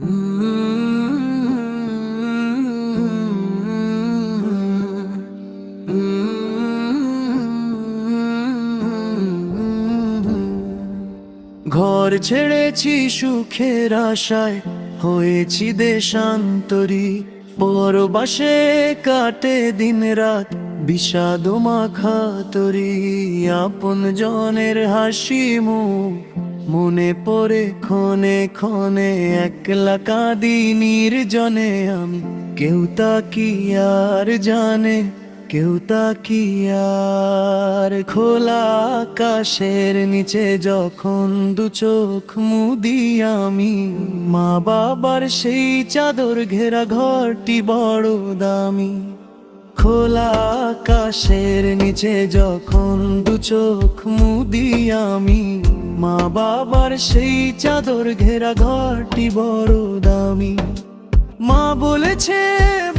ঘর ছেড়েছি সুখের আশায়, হয়েছি দেশান্তরী। পরবাসে কাটে দিন রাত, বিষাদ মাখা তরি। আপন জনের হাসি মুখ মনে পড়ে ক্ষণে ক্ষণে, একলা কাঁদি নির্জনে আমি। কেউ তা কি আর জানে, কেউ তা কি আর। খোলা আকাশের নিচে যখন দু চোখ মুদি আমি, মা বাবার সেই চাদর ঘেরা ঘরটি বড় দামি। খোলা আকাশের নিচে যখন দু চোখ মুদি আমি, মা বাবার সেই চাদর ঘেরা ঘরটি বড় দামি। মা বলেছে,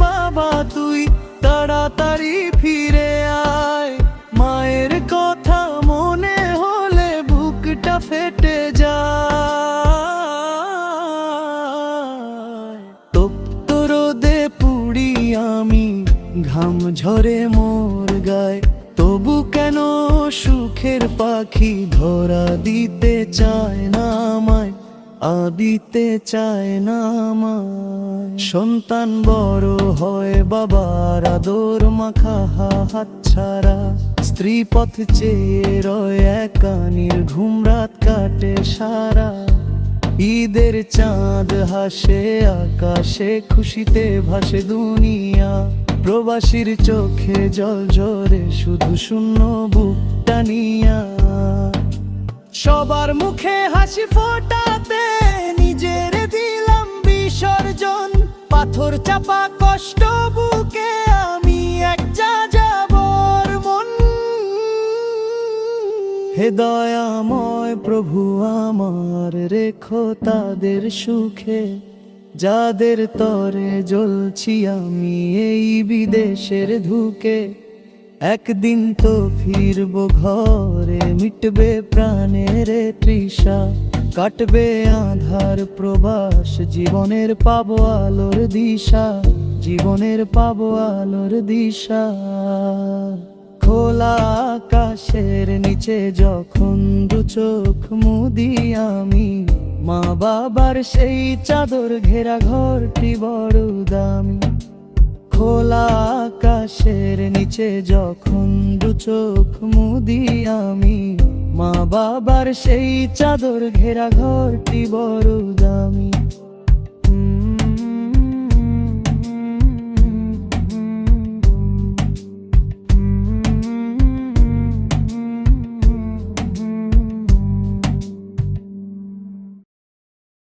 বাবা তুই তাড়াতাড়ি ফিরে আয়। মায়ের কথা মনে হলে বুকটা ফেটে যায়। তপ্ত রোদে পুড়ি আমি, ঘাম ঝরে মোর গায়। তবু কেন সুখের পাখি ধরা দিতে চায় না আমায়, দিতে চায় না আমায়। সন্তান বড় হয় বাবার আদর মাখা হাত ছাড়া, স্ত্রী পথ চেয়ে রয় একা নির্ঘুম রাত কাটে সারা। ঈদের চাঁদ হাসে আকাশে, খুশিতে ভাসে দুনিয়া। প্রবাসীর চোখে জল ঝরে শুধু শূন্য বুক টানিয়া। সবার মুখে হাসি ফোটাতে নিজের দিলাম বিসর্জন। পাথর চাপা কষ্ট বুকে আমি এক যাযাবর মন। হে দয়াময় প্রভু আমার, রেখো তাদের সুখে, যাদের তরে জ্বলছি আমি এই বিদেশের ধুকে। একদিন তো ফিরবো ঘরে, মিটবে প্রাণের তৃষা। কাটবে আঁধার প্রবাস, জীবনের পাবো আলোর দিশা, জীবনের পাবো আলোর দিশা। খোলা আকাশের নিচে যখন দু চোখ মুদি আমি, মা বাবার সেই চাদর ঘেরা ঘরটি বড় দামি। খোলা আকাশের নিচে যখন দু চোখ মুদি আমি, মা বাবার সেই চাদর ঘেরা ঘরটি বড় দামি।